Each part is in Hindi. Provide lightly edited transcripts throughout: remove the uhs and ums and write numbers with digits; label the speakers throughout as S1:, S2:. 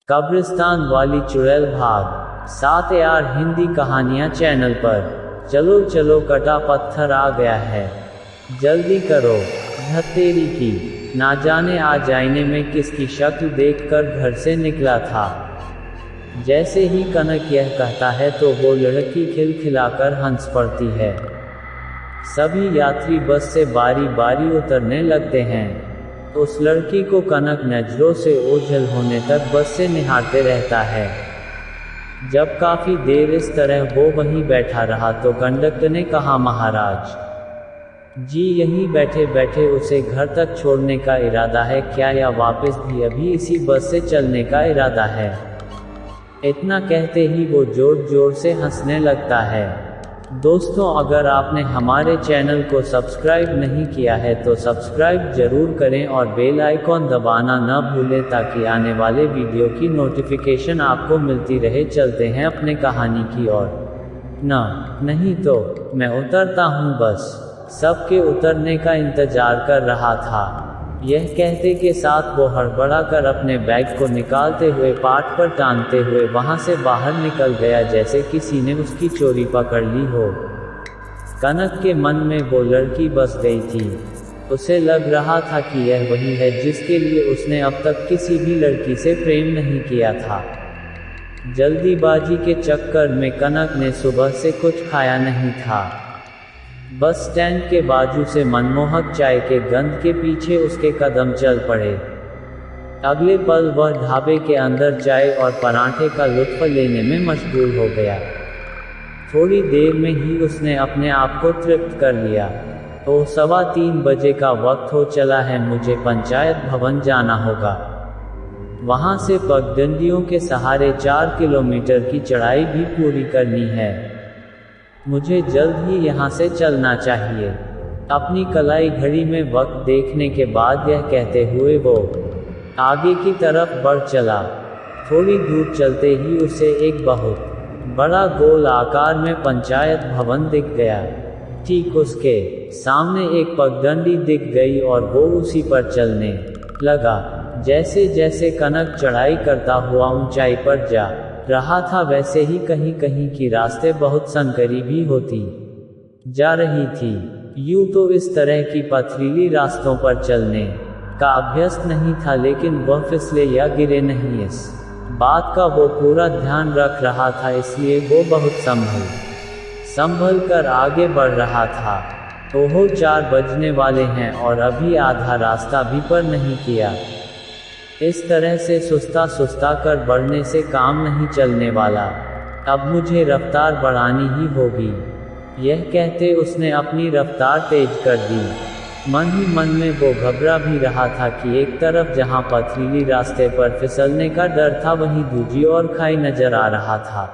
S1: कब्रिस्तान वाली चुड़ैल भाग 7 AR हिंदी कहानियाँ चैनल पर। चलो चलो कटा पत्थर आ गया है, जल्दी करो। धत्तेरी की, ना जाने आज आईने में किसकी शक्ल देखकर घर से निकला था। जैसे ही कनक यह कहता है तो वो लड़की खिलखिलाकर हंस पड़ती है। सभी यात्री बस से बारी बारी उतरने लगते हैं। उस लड़की को कनक नजरों से ओझल होने तक बस से निहारते रहता है। जब काफी देर इस तरह वो वहीं बैठा रहा तो कंडक्टर ने कहा, महाराज जी यहीं बैठे बैठे उसे घर तक छोड़ने का इरादा है क्या, या वापस भी अभी इसी बस से चलने का इरादा है। इतना कहते ही वो जोर जोर से हंसने लगता है। दोस्तों, अगर आपने हमारे चैनल को सब्सक्राइब नहीं किया है तो सब्सक्राइब जरूर करें और बेल आइकॉन दबाना न भूलें ताकि आने वाले वीडियो की नोटिफिकेशन आपको मिलती रहे। चलते हैं अपने कहानी की ओर। नहीं तो मैं उतरता हूँ, बस सबके उतरने का इंतजार कर रहा था। यह कहते के साथ वो हड़बड़ा कर अपने बैग को निकालते हुए पाट पर टांगते हुए वहां से बाहर निकल गया, जैसे किसी ने उसकी चोरी पकड़ ली हो। कनक के मन में वो लड़की बस गई थी। उसे लग रहा था कि यह वही है जिसके लिए उसने अब तक किसी भी लड़की से प्रेम नहीं किया था। जल्दीबाजी के चक्कर में कनक ने सुबह से कुछ खाया नहीं था। बस स्टैंड के बाजू से मनमोहक चाय के गंध के पीछे उसके कदम चल पड़े। अगले पल वह ढाबे के अंदर चाय और पराठे का लुत्फ लेने में मशगूल हो गया। थोड़ी देर में ही उसने अपने आप को तृप्त कर लिया। 3:15 बजे का वक्त हो चला है, मुझे पंचायत भवन जाना होगा। वहां से पगडंडियों के सहारे 4 किलोमीटर की चढ़ाई भी पूरी करनी है। मुझे जल्द ही यहाँ से चलना चाहिए। अपनी कलाई घड़ी में वक्त देखने के बाद यह कहते हुए वो आगे की तरफ बढ़ चला। थोड़ी दूर चलते ही उसे एक बहुत बड़ा गोल आकार में पंचायत भवन दिख गया। ठीक उसके सामने एक पगडंडी दिख गई और वो उसी पर चलने लगा। जैसे जैसे कनक चढ़ाई करता हुआ ऊंचाई पर जा रहा था वैसे ही कहीं कहीं की रास्ते बहुत संकरी भी होती जा रही थी। यूं तो इस तरह की पथरीली रास्तों पर चलने का अभ्यस्त नहीं था, लेकिन वह फिसले या गिरे नहीं, इस बात का वो पूरा ध्यान रख रहा था। इसलिए वो बहुत संभल कर आगे बढ़ रहा था। 4 बजने वाले हैं और अभी आधा रास्ता भी पर नहीं किया। इस तरह से सुस्ता कर बढ़ने से काम नहीं चलने वाला। अब मुझे रफ्तार बढ़ानी ही होगी। यह कहते उसने अपनी रफ्तार तेज कर दी। मन ही मन में वो घबरा भी रहा था कि एक तरफ जहां पथरीली रास्ते पर फिसलने का डर था, वहीं दूजी ओर खाई नजर आ रहा था।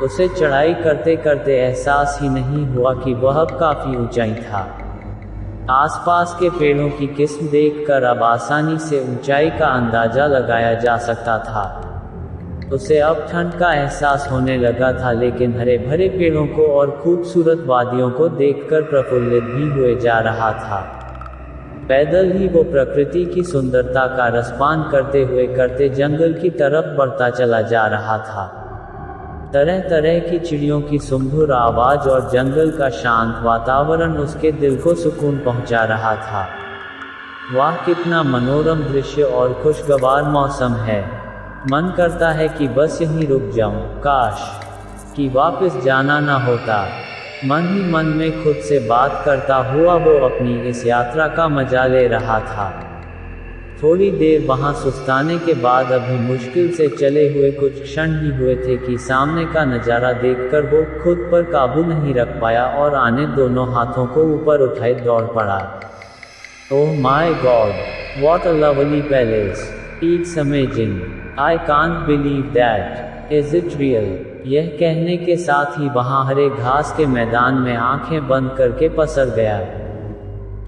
S1: उसे चढ़ाई करते करते एहसास ही नहीं हुआ कि वह अब काफी ऊंचाई था। आसपास के पेड़ों की किस्म देखकर अब आसानी से ऊंचाई का अंदाजा लगाया जा सकता था। उसे अब ठंड का एहसास होने लगा था, लेकिन हरे भरे पेड़ों को और खूबसूरत वादियों को देखकर प्रफुल्लित भी हुए जा रहा था। पैदल ही वो प्रकृति की सुंदरता का रसपान करते जंगल की तरफ बढ़ता चला जा रहा था। तरह तरह की चिड़ियों की सुमधुर आवाज और जंगल का शांत वातावरण उसके दिल को सुकून पहुंचा रहा था। वाह, कितना मनोरम दृश्य और खुशगवार मौसम है। मन करता है कि बस यहीं रुक जाऊं, काश कि वापस जाना ना होता। मन ही मन में खुद से बात करता हुआ वो अपनी इस यात्रा का मजा ले रहा था। थोड़ी देर वहां सुस्ताने के बाद अभी मुश्किल से चले हुए कुछ क्षण ही हुए थे कि सामने का नज़ारा देखकर वो खुद पर काबू नहीं रख पाया और आने दोनों हाथों को ऊपर उठाए दौड़ पड़ा। Oh my God, what a lovely palace, it's amazing, I can't believe that, is it real. यह कहने के साथ ही वहां हरे घास के मैदान में आंखें बंद करके पसर गया।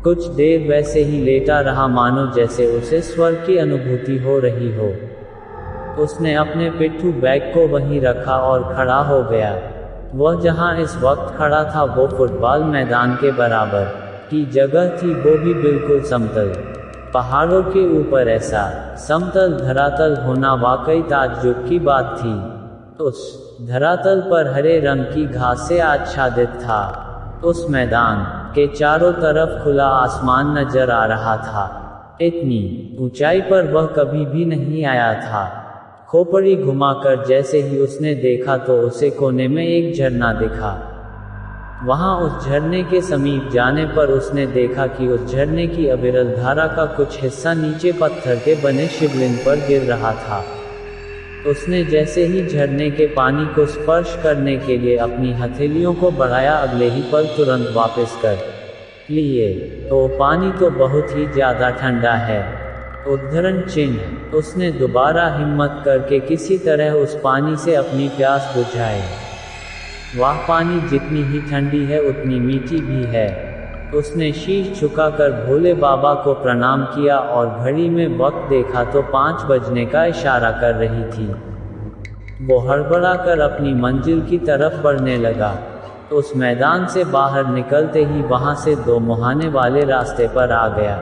S1: कुछ देर वैसे ही लेटा रहा, मानो जैसे उसे स्वर्ग की अनुभूति हो रही हो। उसने अपने पिट्ठू बैग को वहीं रखा और खड़ा हो गया। वह जहां इस वक्त खड़ा था वो फुटबॉल मैदान के बराबर की जगह थी, वो भी बिल्कुल समतल। पहाड़ों के ऊपर ऐसा समतल धरातल होना वाकई ताज्जुब की बात थी। उस धरातल पर हरे रंग की घास से आच्छादित था। उस मैदान के चारों तरफ खुला आसमान नजर आ रहा था। इतनी ऊंचाई पर वह कभी भी नहीं आया था। खोपड़ी घुमाकर जैसे ही उसने देखा तो उसे कोने में एक झरना दिखा। वहां उस झरने के समीप जाने पर उसने देखा कि उस झरने की अविरल धारा का कुछ हिस्सा नीचे पत्थर के बने शिवलिंग पर गिर रहा था। उसने जैसे ही झरने के पानी को स्पर्श करने के लिए अपनी हथेलियों को बढ़ाया, अगले ही पल तुरंत वापस कर लिए। तो पानी तो बहुत ही ज्यादा ठंडा है। उद्धरण चिन्ह। उसने दोबारा हिम्मत करके किसी तरह उस पानी से अपनी प्यास बुझाई। वह पानी जितनी ही ठंडी है उतनी मीठी भी है। उसने शीश झुकाकर भोले बाबा को प्रणाम किया और घड़ी में वक्त देखा तो 5 बजने का इशारा कर रही थी। वो हड़बड़ाकर अपनी मंजिल की तरफ बढ़ने लगा। उस मैदान से बाहर निकलते ही वहां से 2 मुहाने वाले रास्ते पर आ गया।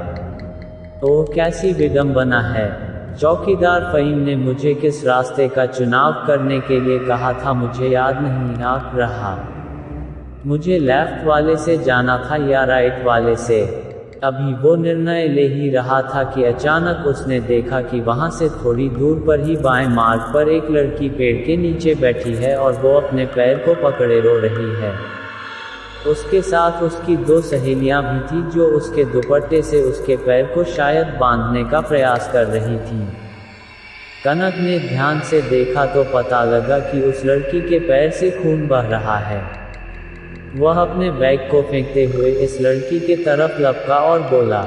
S1: ओह, कैसी विडंबना है। चौकीदार फ़हीम ने मुझे किस रास्ते का चुनाव करने के लिए कहा था मुझे याद नहीं आ रहा। मुझे लेफ्ट वाले से जाना था या राइट वाले से। अभी वो निर्णय ले ही रहा था कि अचानक उसने देखा कि वहां से थोड़ी दूर पर ही बाएं मार्ग पर एक लड़की पेड़ के नीचे बैठी है और वो अपने पैर को पकड़े रो रही है। उसके साथ उसकी 2 सहेलियां भी थीं जो उसके दुपट्टे से उसके पैर को शायद बांधने का प्रयास कर रही थीं। कनक ने ध्यान से देखा तो पता लगा कि उस लड़की के पैर से खून बह रहा है। वह अपने बैग को फेंकते हुए इस लड़की के तरफ लपका और बोला,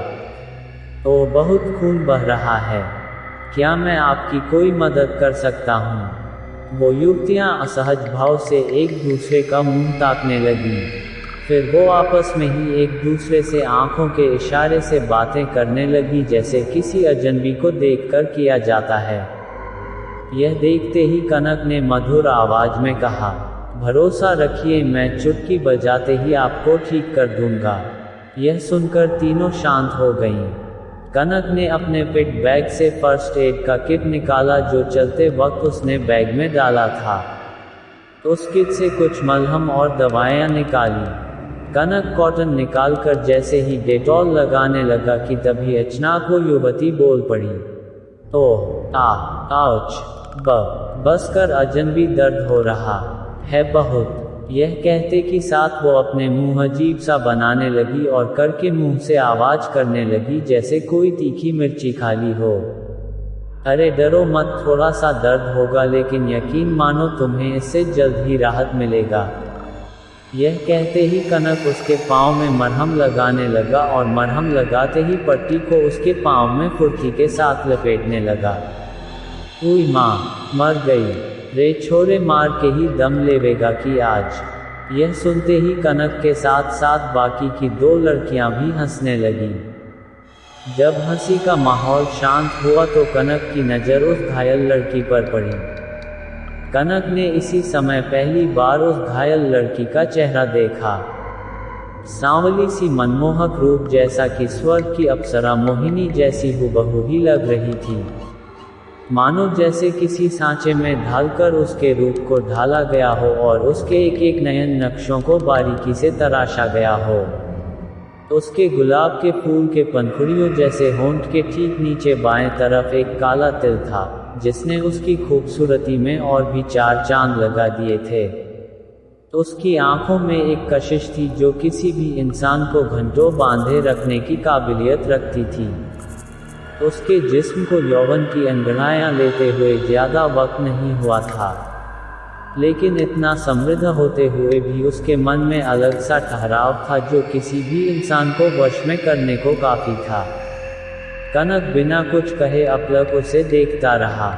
S1: "ओह, बहुत खून बह रहा है। क्या मैं आपकी कोई मदद कर सकता हूँ?" वो युवतियाँ असहज भाव से एक दूसरे का मुंह ताकने लगीं। फिर वो आपस में ही एक दूसरे से आंखों के इशारे से बातें करने लगी जैसे किसी अजनबी को देखकर किया जाता है। यह देखते ही कनक ने मधुर आवाज में कहा, "भरोसा रखिए, मैं चुटकी बजाते ही आपको ठीक कर दूंगा।" यह सुनकर तीनों शांत हो गईं। कनक ने अपने पिट बैग से फर्स्ट एड का किट निकाला जो चलते वक्त उसने बैग में डाला था। उस किट से कुछ मलहम और दवाएं निकाली। कनक कॉटन निकालकर जैसे ही डेटॉल लगाने लगा कि तभी अचानक वो युवती बोल पड़ी, "ओह, आउच, बस कर, अजनबी दर्द हो रहा है बहुत।" यह कहते कि साथ वो अपने मुंह अजीब सा बनाने लगी और करके मुंह से आवाज करने लगी जैसे कोई तीखी मिर्ची खाली हो। "अरे डरो मत, थोड़ा सा दर्द होगा लेकिन यकीन मानो तुम्हें इससे जल्द ही राहत मिलेगा।" यह कहते ही कनक उसके पाँव में मरहम लगाने लगा और मरहम लगाते ही पट्टी को उसके पाँव में फुर्ती के साथ लपेटने लगा। "उई माँ, मर गई रे छोरे, मार के ही दम लेवेगा कि आज।" यह सुनते ही कनक के साथ साथ बाकी की 2 लड़कियां भी हंसने लगीं। जब हंसी का माहौल शांत हुआ तो कनक की नज़र उस घायल लड़की पर पड़ी। कनक ने इसी समय पहली बार उस घायल लड़की का चेहरा देखा। सांवली सी मनमोहक रूप जैसा कि स्वर्ग की अप्सरा मोहिनी जैसी हुबहू ही लग रही थी। मानो जैसे किसी सांचे में ढालकर उसके रूप को ढाला गया हो और उसके एक एक नयन नक्शों को बारीकी से तराशा गया हो। उसके गुलाब के फूल के पंखुड़ियों जैसे होंठ के ठीक नीचे बाएं तरफ एक काला तिल था जिसने उसकी खूबसूरती में और भी 4 चांद लगा दिए थे। उसकी आंखों में एक कशिश थी जो किसी भी इंसान को घंटों बांधे रखने की काबिलियत रखती थी। उसके जिस्म को यौवन की अंगड़ाइयां लेते हुए ज्यादा वक्त नहीं हुआ था, लेकिन इतना समृद्ध होते हुए भी उसके मन में अलग सा ठहराव था जो किसी भी इंसान को वश में करने को काफी था। कनक बिना कुछ कहे अपलक उसे देखता रहा।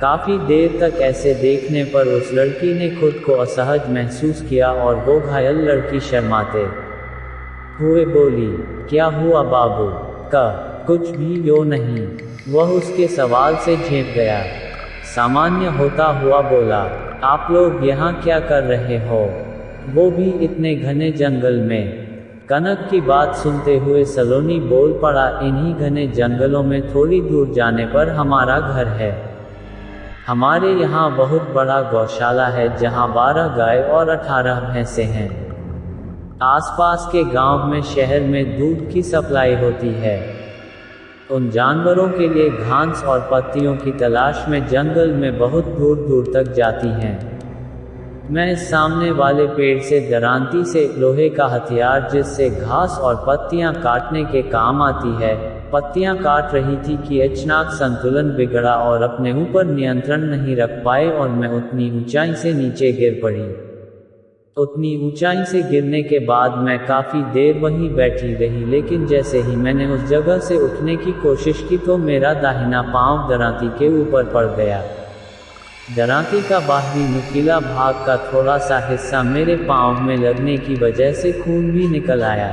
S1: काफी देर तक ऐसे देखने पर उस लड़की ने खुद को असहज महसूस किया और वो घायल लड़की शर्माते हुए बोली, "क्या हुआ बाबू?" कुछ भी यो नहीं। वह उसके सवाल से झेप गया। सामान्य होता हुआ बोला, "आप लोग यहाँ क्या कर रहे हो? वो भी इतने घने जंगल में?" कनक की बात सुनते हुए सलोनी बोल पड़ा, इन्हीं घने जंगलों में थोड़ी दूर जाने पर हमारा घर है। हमारे यहाँ बहुत बड़ा गौशाला है जहाँ 12 गाय और 18 भैंसे हैं। आसपास के गांव में शहर में दूध की सप्लाई होती है। उन जानवरों के लिए घास और पत्तियों की तलाश में जंगल में बहुत दूर दूर तक जाती हैं। मैं इस सामने वाले पेड़ से दरांती से लोहे का हथियार जिससे घास और पत्तियां काटने के काम आती है, पत्तियां काट रही थी कि अचानक संतुलन बिगड़ा और अपने ऊपर नियंत्रण नहीं रख पाए और मैं उतनी ऊंचाई से नीचे गिर पड़ी। उतनी ऊंचाई से गिरने के बाद मैं काफ़ी देर वहीं बैठी रही, लेकिन जैसे ही मैंने उस जगह से उठने की कोशिश की तो मेरा दाहिना पांव दरांती के ऊपर पड़ गया। दरांती का बाहरी नुकीला भाग का थोड़ा सा हिस्सा मेरे पांव में लगने की वजह से खून भी निकल आया।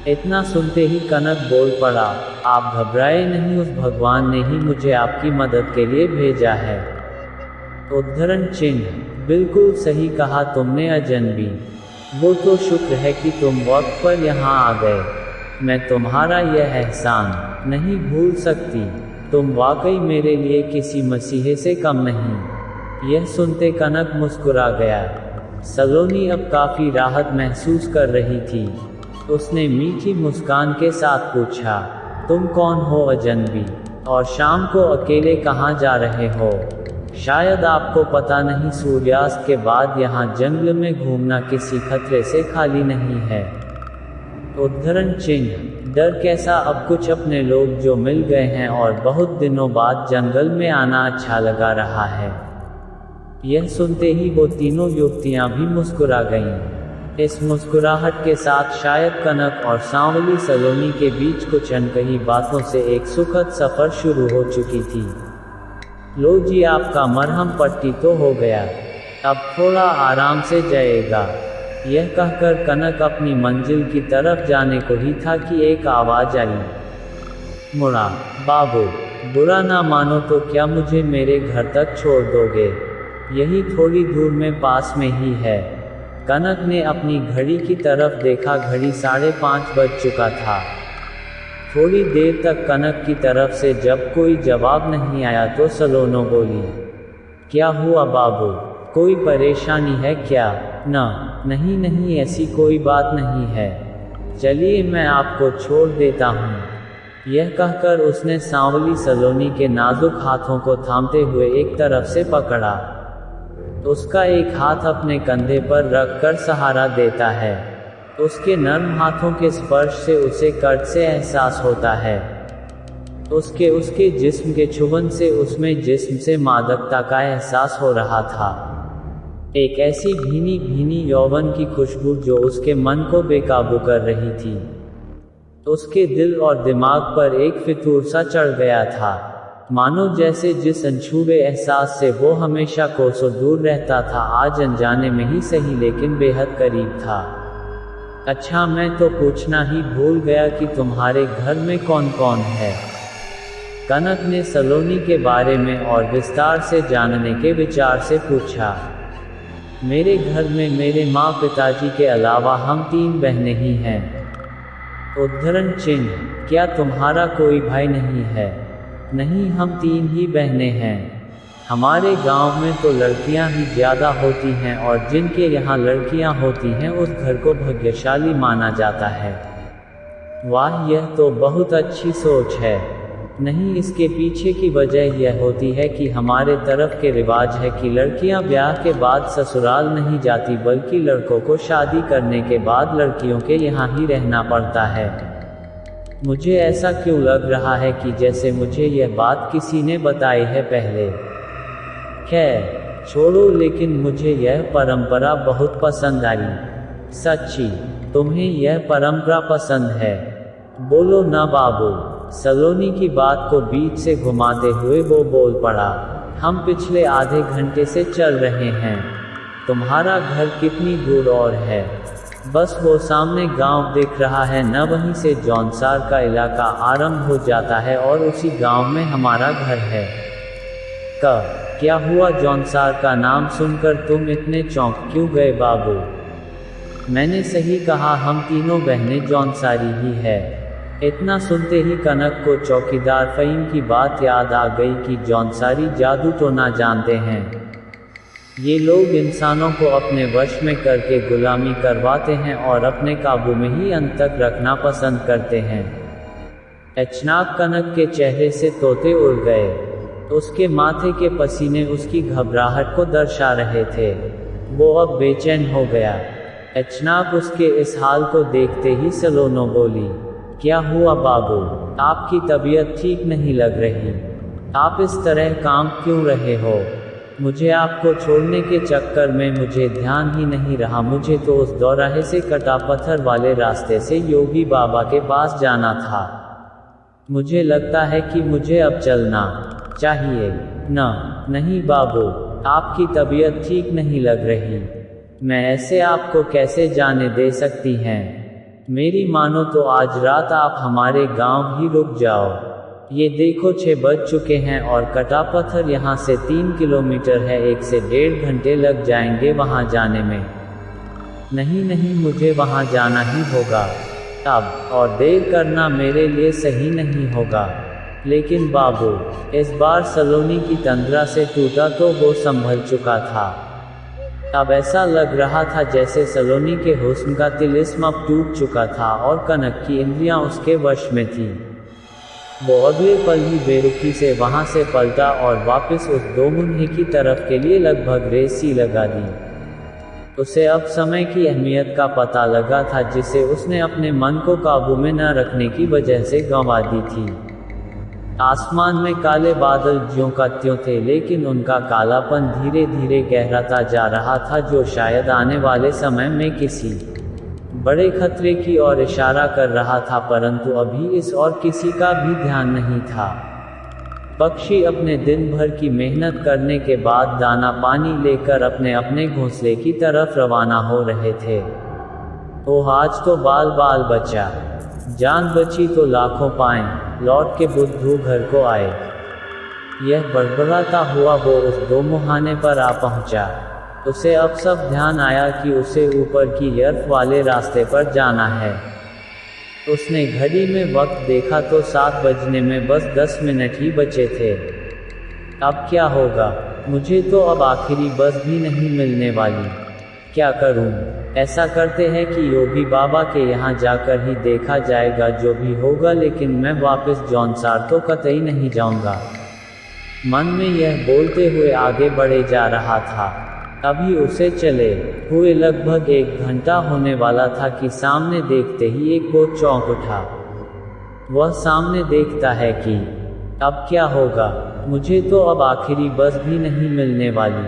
S1: इतना सुनते ही कनक बोल पड़ा, आप घबराए नहीं, उस भगवान ने ही मुझे आपकी मदद के लिए भेजा है। उद्धरण चिन्ह, बिल्कुल सही कहा तुमने अजनबी। वो तो शुक्र है कि तुम वक्त पर यहाँ आ गए। मैं तुम्हारा यह एहसान नहीं भूल सकती। तुम वाकई मेरे लिए किसी मसीहे से कम नहीं। यह सुनते कनक मुस्कुरा गया। सलोनी अब काफ़ी राहत महसूस कर रही थी। उसने मीठी मुस्कान के साथ पूछा, तुम कौन हो अजनबी, और शाम को अकेले कहाँ जा रहे हो? शायद आपको पता नहीं, सूर्यास्त के बाद यहाँ जंगल में घूमना किसी खतरे से खाली नहीं है। उद्धरण चिन्ह, डर कैसा, अब कुछ अपने लोग जो मिल गए हैं और बहुत दिनों बाद जंगल में आना अच्छा लगा रहा है। यह सुनते ही वो तीनों युवतियां भी मुस्कुरा गईं। इस मुस्कुराहट के साथ शायद कनक और सांवली सलोनी के बीच कुछ अनकही बातों से एक सुखद सफर शुरू हो चुकी थी। लो जी, आपका मरहम पट्टी तो हो गया, अब थोड़ा आराम से जाएगा। यह कहकर कनक अपनी मंजिल की तरफ जाने को ही था कि एक आवाज आई, मुड़ा। बाबू, बुरा ना मानो तो क्या मुझे मेरे घर तक छोड़ दोगे? यही थोड़ी दूर में पास में ही है। कनक ने अपनी घड़ी की तरफ देखा, घड़ी 5:30 बज चुका था। थोड़ी देर तक कनक की तरफ से जब कोई जवाब नहीं आया तो सलोनो बोली, क्या हुआ बाबू, कोई परेशानी है क्या? नहीं नहीं, ऐसी कोई बात नहीं है, चलिए मैं आपको छोड़ देता हूँ। यह कहकर उसने सांवली सलोनी के नाजुक हाथों को थामते हुए एक तरफ से पकड़ा। उसका एक हाथ अपने कंधे पर रखकर सहारा देता है। उसके नर्म हाथों के स्पर्श से उसे कर्ज से एहसास होता है। उसके जिस्म के छुबन से उसमें जिस्म से मादकता का एहसास हो रहा था। एक ऐसी भीनी भीनी यौवन की खुशबू जो उसके मन को बेकाबू कर रही थी। उसके दिल और दिमाग पर एक फितूर सा चढ़ गया था, मानो जैसे जिस अनछुए एहसास से वो हमेशा कोसों दूर रहता था, आज अनजाने में ही सही लेकिन बेहद करीब था। अच्छा, मैं तो पूछना ही भूल गया कि तुम्हारे घर में कौन कौन है? कनक ने सलोनी के बारे में और विस्तार से जानने के विचार से पूछा। मेरे घर में मेरे माँ पिताजी के अलावा हम 3 बहनें ही हैं। उद्धरण चिन्ह, क्या तुम्हारा कोई भाई नहीं है? नहीं, हम 3 ही बहनें हैं। हमारे गांव में तो लड़कियां ही ज़्यादा होती हैं और जिनके यहाँ लड़कियां होती हैं उस घर को भाग्यशाली माना जाता है। वाह, यह तो बहुत अच्छी सोच है। नहीं, इसके पीछे की वजह यह होती है कि हमारे तरफ के रिवाज है कि लड़कियां ब्याह के बाद ससुराल नहीं जाती, बल्कि लड़कों को शादी करने के बाद लड़कियों के यहाँ ही रहना पड़ता है। मुझे ऐसा क्यों लग रहा है कि जैसे मुझे यह बात किसी ने बताई है पहले। खैर छोड़ो, लेकिन मुझे यह परंपरा बहुत पसंद आई। सच्ची, तुम्हें यह परंपरा पसंद है? बोलो ना बाबू। सलोनी की बात को बीच से घुमाते हुए वो बोल पड़ा, हम पिछले आधे घंटे से चल रहे हैं। तुम्हारा घर कितनी दूर और है? बस वो सामने गांव दिख रहा है न, वहीं से जौनसार का इलाका आरंभ हो जाता है और उसी गांव में हमारा घर है। क्या हुआ? जौनसार का नाम सुनकर तुम इतने चौंक क्यों गए बाबू? मैंने सही कहा, हम तीनों बहनें जौनसारी ही है। इतना सुनते ही कनक को चौकीदार फ़हीम की बात याद आ गई कि जौनसारी जादू तो ना जानते हैं। ये लोग इंसानों को अपने वश में करके गुलामी करवाते हैं और अपने काबू में ही अंत तक रखना पसंद करते हैं। अचानक कनक के चेहरे से तोते उड़ गए। उसके माथे के पसीने उसकी घबराहट को दर्शा रहे थे। वो अब बेचैन हो गया। अचानक उसके इस हाल को देखते ही सलोनो बोली, क्या हुआ बाबू, आपकी तबीयत ठीक नहीं लग रही, आप इस तरह काम क्यों रहे हो? मुझे आपको छोड़ने के चक्कर में मुझे ध्यान ही नहीं रहा। मुझे तो उस दौराहे से कटा पत्थर वाले रास्ते से योगी बाबा के पास जाना था। मुझे लगता है कि मुझे अब चलना चाहिए। नहीं बाबू, आपकी तबीयत ठीक नहीं लग रही। मैं ऐसे आपको कैसे जाने दे सकती हैं? मेरी मानो तो आज रात आप हमारे गांव ही रुक जाओ। ये देखो 6 बज चुके हैं और कटा पत्थर यहाँ से 3 किलोमीटर है। 1 से 1.5 घंटे लग जाएंगे वहाँ जाने में। नहीं, मुझे वहाँ जाना ही होगा अब, और देर करना मेरे लिए सही नहीं होगा। लेकिन बाबू, इस बार सलोनी की तंद्रा से टूटा तो वो संभल चुका था। अब ऐसा लग रहा था जैसे सलोनी के हुस्न का तिलिस्म अब टूट चुका था और कनक की इंद्रियां उसके वश में थी। वो अगले पल ही बेरुखी से वहां से पलटा और वापस उस दो मुन्ने की तरफ के लिए लगभग रेस सी लगा दी। उसे अब समय की अहमियत का पता लगा था, जिसे उसने अपने मन को काबू में न रखने की वजह से गंवा दी थी। आसमान में काले बादल ज्यों का त्यों थे, लेकिन उनका कालापन धीरे धीरे गहराता जा रहा था, जो शायद आने वाले समय में किसी बड़े खतरे की ओर इशारा कर रहा था। परंतु अभी इस और किसी का भी ध्यान नहीं था। पक्षी अपने दिन भर की मेहनत करने के बाद दाना पानी लेकर अपने अपने घोंसले की तरफ रवाना हो रहे थे। ओह, आज तो बाल बाल बचा, जान बची तो लाखों पाएं, लौट के बुद्धू घर को आए। यह बड़बड़ाता हुआ वो उस दो मुहाने पर आ पहुंचा। उसे अब सब ध्यान आया कि उसे ऊपर की यर्फ वाले रास्ते पर जाना है। उसने घड़ी में वक्त देखा तो 7 बजने में बस 10 मिनट ही बचे थे। अब क्या होगा? मुझे तो अब आखिरी बस भी नहीं मिलने वाली। क्या करूं? ऐसा करते हैं कि योगी बाबा के यहाँ जाकर ही देखा जाएगा जो भी होगा, लेकिन मैं वापस जौनसार तो कतई नहीं जाऊंगा। मन में यह बोलते हुए आगे बढ़े जा रहा था। अभी उसे चले हुए लगभग 1 घंटा होने वाला था कि सामने देखते ही एक वो चौंक उठा। वह सामने देखता है कि अब क्या होगा? मुझे तो अब आखिरी बस भी नहीं मिलने वाली।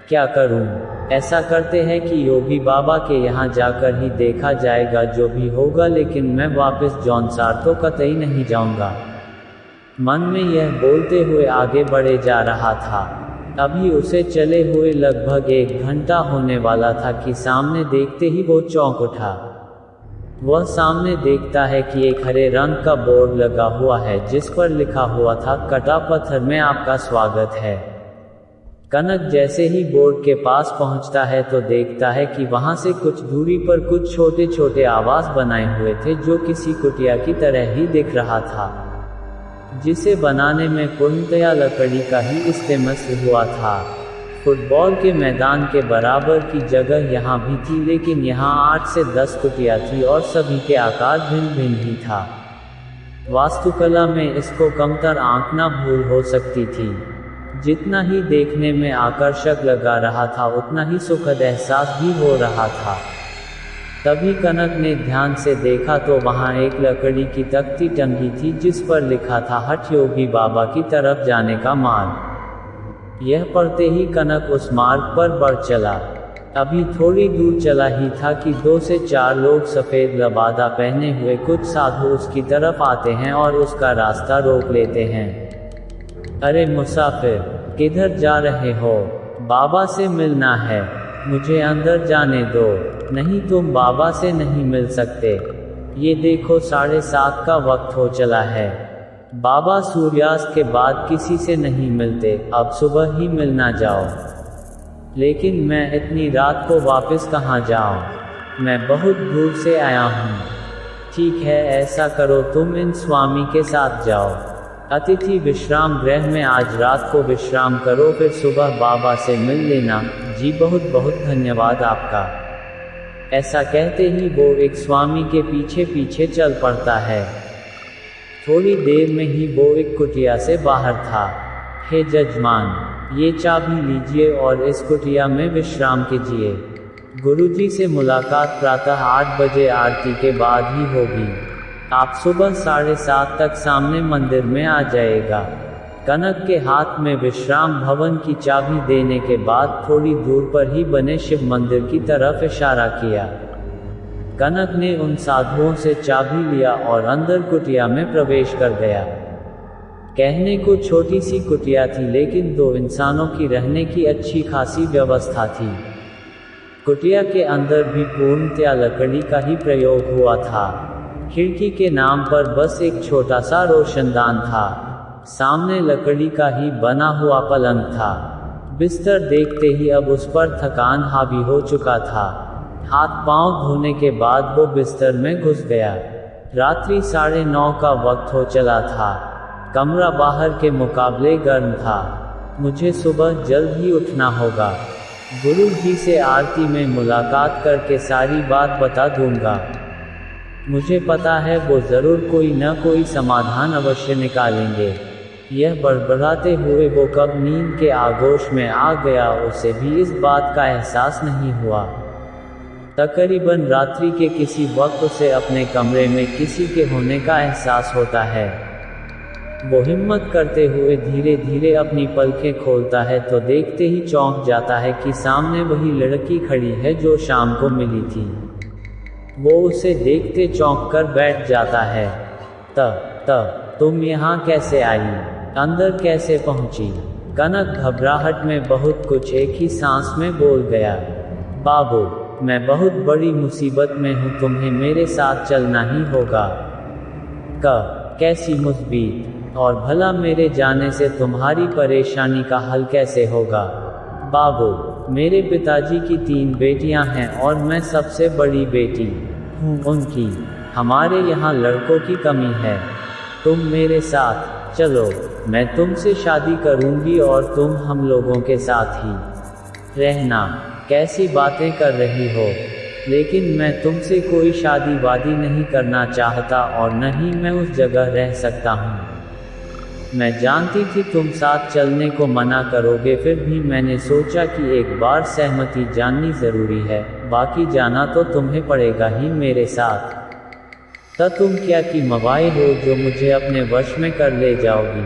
S1: क्या करूं? ऐसा करते हैं कि योगी बाबा के यहाँ जाकर ही देखा जाएगा जो भी होगा, लेकिन मैं वापस जौनसार तो कतई नहीं जाऊंगा। मन में यह बोलते हुए आगे बढ़े जा रहा था। अभी उसे चले हुए लगभग 1 घंटा होने वाला था कि सामने देखते ही वो चौंक उठा। वह सामने देखता है कि एक हरे रंग का बोर्ड लगा हुआ है, जिस पर लिखा हुआ था, कटा पत्थर में आपका स्वागत है। कनक जैसे ही बोर्ड के पास पहुंचता है तो देखता है कि वहां से कुछ दूरी पर कुछ छोटे छोटे आवास बनाए हुए थे, जो किसी कुटिया की तरह ही दिख रहा था, जिसे बनाने में पूर्णतया लकड़ी का ही इस्तेमाल हुआ था। फुटबॉल के मैदान के बराबर की जगह यहाँ भी थी, लेकिन यहाँ 8 से 10 कुटिया थी और सभी के आकार भिन्न भिन्न ही था। वास्तुकला में इसको कमतर आंकना भूल हो सकती थी। जितना ही देखने में आकर्षक लगा रहा था, उतना ही सुखद एहसास भी हो रहा था। तभी कनक ने ध्यान से देखा तो वहाँ एक लकड़ी की तख्ती टंगी थी, जिस पर लिखा था, हठ योगी बाबा की तरफ जाने का मार्ग। यह पढ़ते ही कनक उस मार्ग पर बढ़ चला। अभी थोड़ी दूर चला ही था कि 2 से 4 लोग सफ़ेद लबादा पहने हुए कुछ साधु उसकी तरफ आते हैं और उसका रास्ता रोक लेते हैं। अरे मुसाफिर, किधर जा रहे हो? बाबा से मिलना है, मुझे अंदर जाने दो। नहीं, तुम बाबा से नहीं मिल सकते। ये देखो 7:30 का वक्त हो चला है। बाबा सूर्यास्त के बाद किसी से नहीं मिलते, अब सुबह ही मिलना जाओ। लेकिन मैं इतनी रात को वापस कहाँ जाऊँ? मैं बहुत दूर से आया हूँ। ठीक है, ऐसा करो, तुम इन स्वामी के साथ जाओ। अतिथि विश्राम गृह में आज रात को विश्राम करो, फिर सुबह बाबा से मिल लेना। जी बहुत बहुत धन्यवाद आपका। ऐसा कहते ही वो एक स्वामी के पीछे पीछे चल पड़ता है। थोड़ी देर में ही वो एक कुटिया से बाहर था। हे जजमान, ये चाबी लीजिए और इस कुटिया में विश्राम कीजिए। गुरुजी से मुलाकात प्रातः 8 बजे आरती के बाद ही होगी। आप सुबह 7:30 तक सामने मंदिर में आ जाएगा। कनक के हाथ में विश्राम भवन की चाबी देने के बाद थोड़ी दूर पर ही बने शिव मंदिर की तरफ इशारा किया। कनक ने उन साधुओं से चाबी लिया और अंदर कुटिया में प्रवेश कर गया। कहने को छोटी सी कुटिया थी, लेकिन 2 इंसानों की रहने की अच्छी खासी व्यवस्था थी। कुटिया के अंदर भी पूर्णतया लकड़ी का ही प्रयोग हुआ था। खिड़की के नाम पर बस एक छोटा सा रोशनदान था। सामने लकड़ी का ही बना हुआ पलंग था। बिस्तर देखते ही अब उस पर थकान हावी हो चुका था। हाथ पांव धोने के बाद वो बिस्तर में घुस गया। रात्रि 9:30 का वक्त हो चला था। कमरा बाहर के मुकाबले गर्म था। मुझे सुबह जल्द ही उठना होगा। गुरु जी से आरती में मुलाकात करके सारी बात बता दूंगा। मुझे पता है वो ज़रूर कोई न कोई समाधान अवश्य निकालेंगे। यह बड़बड़ाते हुए वो कब नींद के आगोश में आ गया, उसे भी इस बात का एहसास नहीं हुआ। तकरीबन रात्रि के किसी वक्त उसे अपने कमरे में किसी के होने का एहसास होता है। वो हिम्मत करते हुए धीरे धीरे अपनी पलकें खोलता है तो देखते ही चौंक जाता है कि सामने वही लड़की खड़ी है जो शाम को मिली थी। वो उसे देखते चौंक कर बैठ जाता है। तुम यहाँ कैसे आई? अंदर कैसे पहुँची? कनक घबराहट में बहुत कुछ एक ही सांस में बोल गया। बाबू, मैं बहुत बड़ी मुसीबत में हूँ, तुम्हें मेरे साथ चलना ही होगा। कैसी मुसीबत? और भला मेरे जाने से तुम्हारी परेशानी का हल कैसे होगा? बाबू, मेरे पिताजी की 3 बेटियां हैं और मैं सबसे बड़ी बेटी हूँ उनकी। हमारे यहाँ लड़कों की कमी है। तुम मेरे साथ चलो, मैं तुमसे शादी करूँगी और तुम हम लोगों के साथ ही रहना। कैसी बातें कर रही हो? लेकिन मैं तुमसे कोई शादी वादी नहीं करना चाहता और न ही मैं उस जगह रह सकता हूँ। मैं जानती थी तुम साथ चलने को मना करोगे, फिर भी मैंने सोचा कि एक बार सहमति जाननी ज़रूरी है। बाकी जाना तो तुम्हें पड़ेगा ही मेरे साथ। तुम क्या की मवाए हो जो मुझे अपने वश में कर ले जाओगी?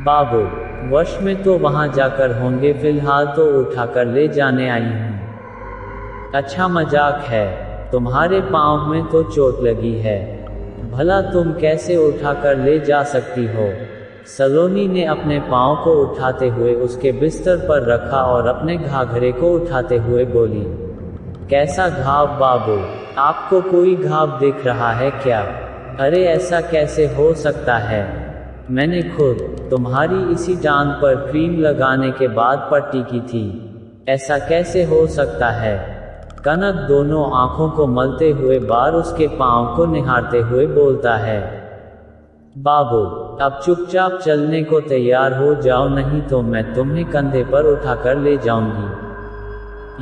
S1: बाबू, वश में तो वहाँ जाकर होंगे, फिलहाल तो उठा कर ले जाने आई हूँ। अच्छा मजाक है, तुम्हारे पाँव में तो चोट लगी है। भला तुम कैसे उठा कर ले जा सकती हो? सलोनी ने अपने पाँव को उठाते हुए उसके बिस्तर पर रखा और अपने घाघरे को उठाते हुए बोली। कैसा घाव बाबू? आपको कोई घाव दिख रहा है क्या? अरे ऐसा कैसे हो सकता है? मैंने खुद तुम्हारी इसी टांग पर क्रीम लगाने के बाद पट्टी की थी। ऐसा कैसे हो सकता है? कनक दोनों आंखों को मलते हुए बार उसके पांव को निहारते हुए बोलता है। बाबू, अब चुपचाप चलने को तैयार हो जाओ, नहीं तो मैं तुम्हें कंधे पर उठाकर ले जाऊंगी।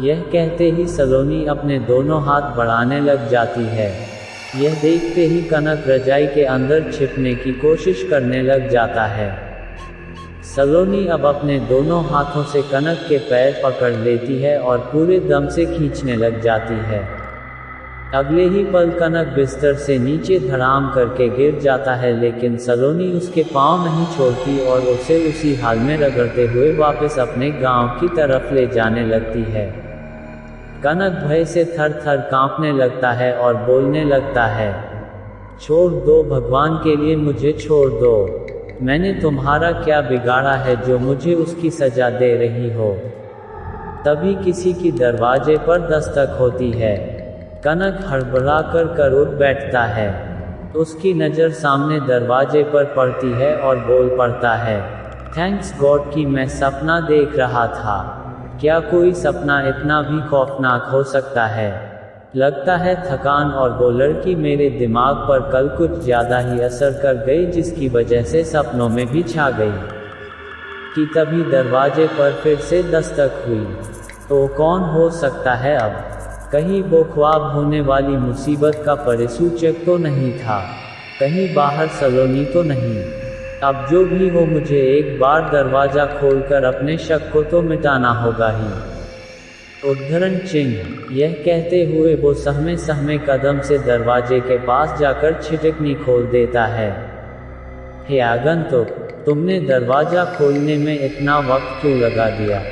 S1: यह कहते ही सलोनी अपने दोनों हाथ बढ़ाने लग जाती है। यह देखते ही कनक रजाई के अंदर छिपने की कोशिश करने लग जाता है। सलोनी अब अपने दोनों हाथों से कनक के पैर पकड़ लेती है और पूरे दम से खींचने लग जाती है। अगले ही पल कनक बिस्तर से नीचे धड़ाम करके गिर जाता है, लेकिन सलोनी उसके पांव नहीं छोड़ती और उसे उसी हाल में रगड़ते हुए वापस अपने गांव की तरफ ले जाने लगती है। कनक भय से थर थर कांपने लगता है और बोलने लगता है, छोड़ दो, भगवान के लिए मुझे छोड़ दो। मैंने तुम्हारा क्या बिगाड़ा है जो मुझे उसकी सजा दे रही हो? तभी किसी की दरवाजे पर दस्तक होती है। कनक हड़बड़ा कर उठ बैठता है। उसकी नज़र सामने दरवाजे पर पड़ती है और बोल पड़ता है, थैंक्स गॉड कि मैं सपना देख रहा था। क्या कोई सपना इतना भी खौफनाक हो सकता है? लगता है थकान और वो लड़की मेरे दिमाग पर कल कुछ ज्यादा ही असर कर गई, जिसकी वजह से सपनों में भी छा गई। कि तभी दरवाजे पर फिर से दस्तक हुई। तो कौन हो सकता है अब? कहीं वो ख्वाब होने वाली मुसीबत का परिसूचक तो नहीं था? कहीं बाहर सलोनी तो नहीं? अब जो भी हो, मुझे एक बार दरवाजा खोलकर अपने शक को तो मिटाना होगा ही। उद्धरण चिन्ह। यह कहते हुए वो सहमे सहमे कदम से दरवाजे के पास जाकर छिटकनी खोल देता है। हे आगंतुक, तुमने दरवाजा खोलने में इतना वक्त क्यों लगा दिया?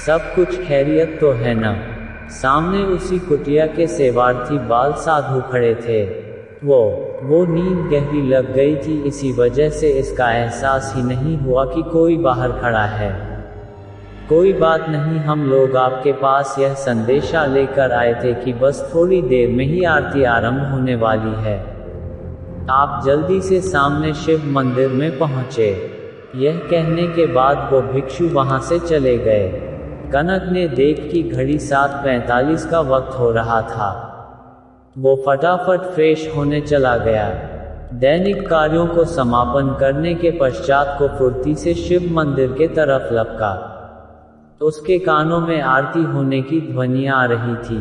S1: सब कुछ खैरियत तो है ना? सामने उसी कुटिया के सेवार्थी बाल साधु खड़े थे। वो नींद गहरी लग गई थी, इसी वजह से इसका एहसास ही नहीं हुआ कि कोई बाहर खड़ा है। कोई बात नहीं, हम लोग आपके पास यह संदेशा लेकर आए थे कि बस थोड़ी देर में ही आरती आरंभ होने वाली है। आप जल्दी से सामने शिव मंदिर में पहुंचे। यह कहने के बाद वो भिक्षु वहां से चले गए। कनक ने देख कि घड़ी 7:45 का वक्त हो रहा था। वो फटाफट फ्रेश होने चला गया। दैनिक कार्यों को समापन करने के पश्चात को फुर्ती से शिव मंदिर के तरफ लपका। उसके कानों में आरती होने की ध्वनियां आ रही थी।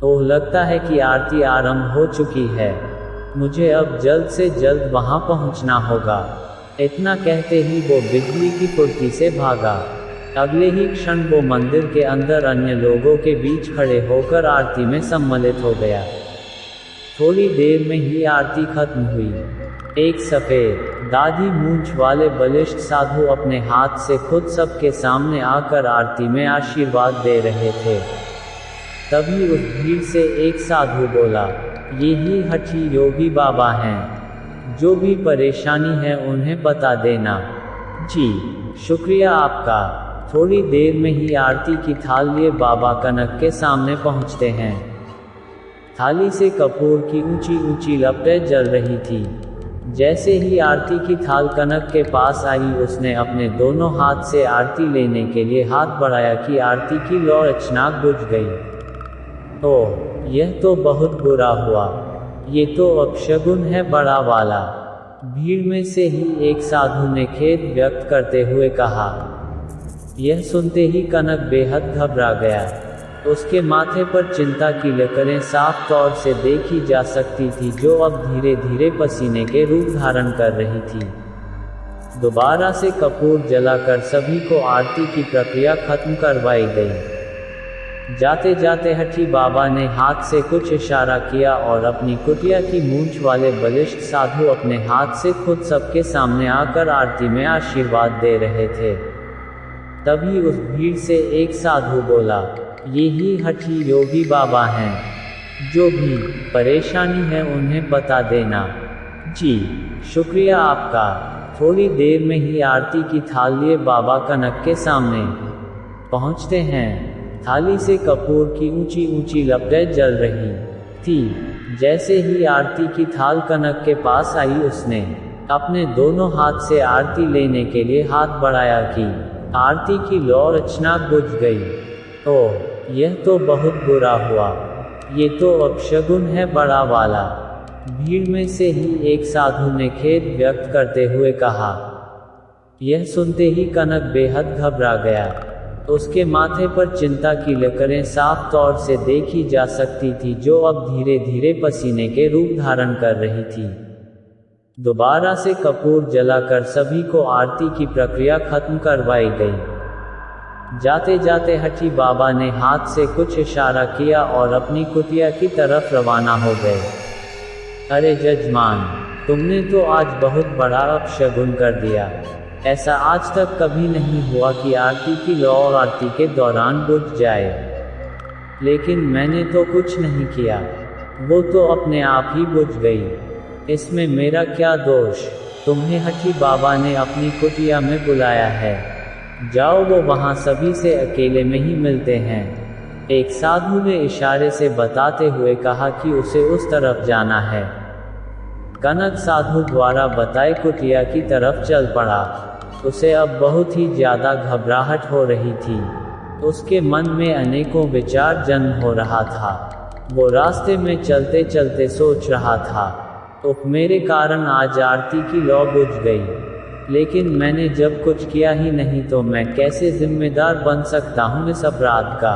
S1: तो लगता है कि आरती आरंभ हो चुकी है। मुझे अब जल्द से जल्द वहां पहुंचना होगा। इतना कहते ही वो बिजली की फुर्ती से भागा। अगले ही क्षण वो मंदिर के अंदर अन्य लोगों के बीच खड़े होकर आरती में सम्मिलित हो गया। थोड़ी देर में ही आरती खत्म हुई। एक सफेद दाढ़ी मूंछ वाले बलिष्ठ साधु अपने हाथ से खुद सबके सामने आकर आरती में आशीर्वाद दे रहे थे। तभी उस भीड़ से एक साधु बोला, ये ही हठी योगी बाबा हैं। जो भी परेशानी है उन्हें बता देना। जी, शुक्रिया आपका। थोड़ी देर में ही आरती की थाल लिए बाबा कनक के सामने पहुंचते हैं। थाली से कपूर की ऊंची ऊंची लपटें जल रही थी। जैसे ही आरती की थाल कनक के पास आई, उसने अपने दोनों हाथ से आरती लेने के लिए हाथ बढ़ाया कि आरती की लौ अचानक बुझ गई। ओह, यह तो बहुत बुरा हुआ। ये तो अपशगुन है बड़ा वाला। भीड़ में से ही एक साधु ने खेद व्यक्त करते हुए कहा। यह सुनते ही कनक बेहद घबरा गया। उसके माथे पर चिंता की लकीरें साफ तौर से देखी जा सकती थी, जो अब धीरे धीरे पसीने के रूप धारण कर रही थी। दोबारा से कपूर जलाकर सभी को आरती की प्रक्रिया खत्म करवाई गई। जाते जाते हठी बाबा ने हाथ से कुछ इशारा किया और अपनी कुटिया की मूंछ वाले बलिष्ठ साधु अपने हाथ से खुद सबके सामने आकर आरती में आशीर्वाद दे रहे थे। तभी उस भीड़ से एक साधु बोला, ये ही हठी योगी बाबा हैं। जो भी परेशानी है उन्हें बता देना। जी, शुक्रिया आपका। थोड़ी देर में ही आरती की थाल लिए बाबा कनक के सामने पहुंचते हैं। थाली से कपूर की ऊंची ऊंची लपटें जल रही थी। जैसे ही आरती की थाल कनक के पास आई, उसने अपने दोनों हाथ से आरती लेने के लिए हाथ बढ़ाया कि आरती की लौ अचानक बुझ गई। ओह, यह तो बहुत बुरा हुआ। ये तो अपशगुन है बड़ा वाला। भीड़ में से ही एक साधु ने खेद व्यक्त करते हुए कहा। यह सुनते ही कनक बेहद घबरा गया। उसके माथे पर चिंता की लकीरें साफ तौर से देखी जा सकती थी, जो अब धीरे धीरे पसीने के रूप धारण कर रही थी। दोबारा से कपूर जलाकर सभी को आरती की प्रक्रिया खत्म करवाई गई। जाते जाते हठी बाबा ने हाथ से कुछ इशारा किया और अपनी कुटिया की तरफ रवाना हो गए। अरे जजमान, तुमने तो आज बहुत बड़ा अपशगुन कर दिया। ऐसा आज तक कभी नहीं हुआ कि आरती की लौ आरती के दौरान बुझ जाए। लेकिन मैंने तो कुछ नहीं किया, वो तो अपने आप ही बुझ गई। इसमें मेरा क्या दोष? तुम्हें हठी बाबा ने अपनी कुटिया में बुलाया है। जाओ, वो वहां सभी से अकेले में ही मिलते हैं। एक साधु ने इशारे से बताते हुए कहा कि उसे उस तरफ जाना है। कनक साधु द्वारा बताए कुटिया की तरफ चल पड़ा। उसे अब बहुत ही ज्यादा घबराहट हो रही थी। उसके मन में अनेकों विचार जन्म हो रहा था। वो रास्ते में चलते चलते सोच रहा था, उफ, मेरे कारण आज आरती की लौ बुझ गई। लेकिन मैंने जब कुछ किया ही नहीं तो मैं कैसे जिम्मेदार बन सकता हूँ इस अपराध का।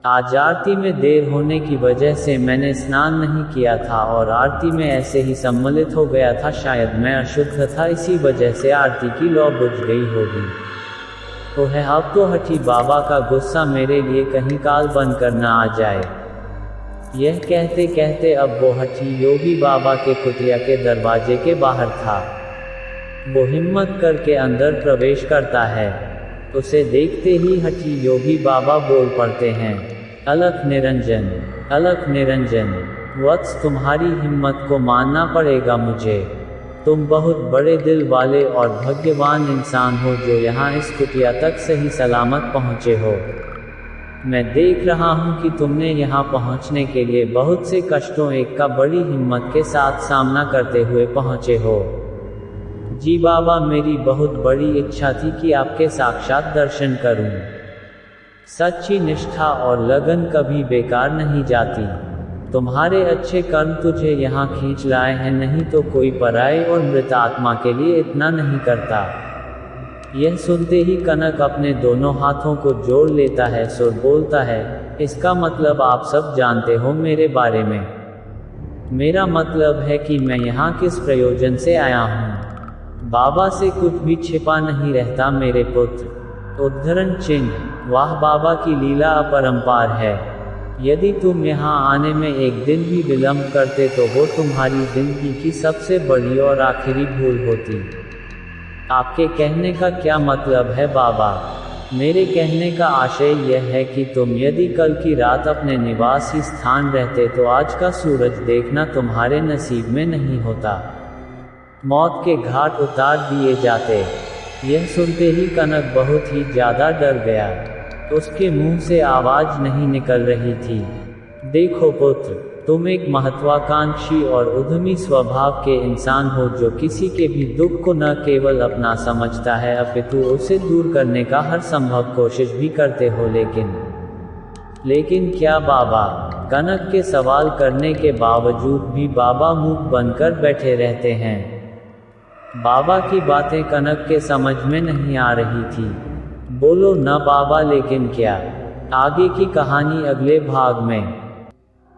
S1: आज आरती में देर होने की वजह से मैंने स्नान नहीं किया था और आरती में ऐसे ही सम्मिलित हो गया था। शायद मैं अशुद्ध था, इसी वजह से आरती की लौ बुझ गई होगी। तो है, अब तो हठी बाबा का गुस्सा मेरे लिए कहीं काल बनकर न आ जाए। यह कहते कहते अब वो हठी योगी बाबा के कुटिया के दरवाजे के बाहर था। वो हिम्मत करके अंदर प्रवेश करता है। उसे देखते ही हठी योगी बाबा बोल पड़ते हैं, अलख निरंजन, अलख निरंजन, वत्स, तुम्हारी हिम्मत को मानना पड़ेगा मुझे। तुम बहुत बड़े दिल वाले और भाग्यवान इंसान हो जो यहाँ इस कुटिया तक सही सलामत पहुँचे हो। मैं देख रहा हूँ कि तुमने यहाँ पहुँचने के लिए बहुत से कष्टों एक का बड़ी हिम्मत के साथ सामना करते हुए पहुँचे हो। जी बाबा, मेरी बहुत बड़ी इच्छा थी कि आपके साक्षात दर्शन करूं। सच्ची निष्ठा और लगन कभी बेकार नहीं जाती। तुम्हारे अच्छे कर्म तुझे यहाँ खींच लाए हैं, नहीं तो कोई पराये और मृत आत्मा के लिए इतना नहीं करता। यह सुनते ही कनक अपने दोनों हाथों को जोड़ लेता है, सुर बोलता है, इसका मतलब आप सब जानते हो मेरे बारे में। मेरा मतलब है कि मैं यहाँ किस प्रयोजन से आया हूँ। बाबा से कुछ भी छिपा नहीं रहता मेरे पुत्र। उद्धरण चिन्ह, वाह, बाबा की लीला अपरंपार है। यदि तुम यहाँ आने में एक दिन भी विलंब करते तो वो तुम्हारी जिंदगी की सबसे बड़ी और आखिरी भूल होती। आपके कहने का क्या मतलब है बाबा? मेरे कहने का आशय यह है कि तुम यदि कल की रात अपने निवासी स्थान रहते तो आज का सूरज देखना तुम्हारे नसीब में नहीं होता। मौत के घाट उतार दिए जाते। यह सुनते ही कनक बहुत ही ज्यादा डर गया। उसके मुंह से आवाज नहीं निकल रही थी। देखो पुत्र, तुम एक महत्वाकांक्षी और उद्यमी स्वभाव के इंसान हो जो किसी के भी दुख को न केवल अपना समझता है अपितु उसे दूर करने का हर संभव कोशिश भी करते हो। लेकिन क्या बाबा? कनक के सवाल करने के बावजूद भी बाबा मूक बनकर बैठे रहते हैं। बाबा की बातें कनक के समझ में नहीं आ रही थी। बोलो न बाबा, लेकिन क्या? आगे की कहानी अगले भाग में।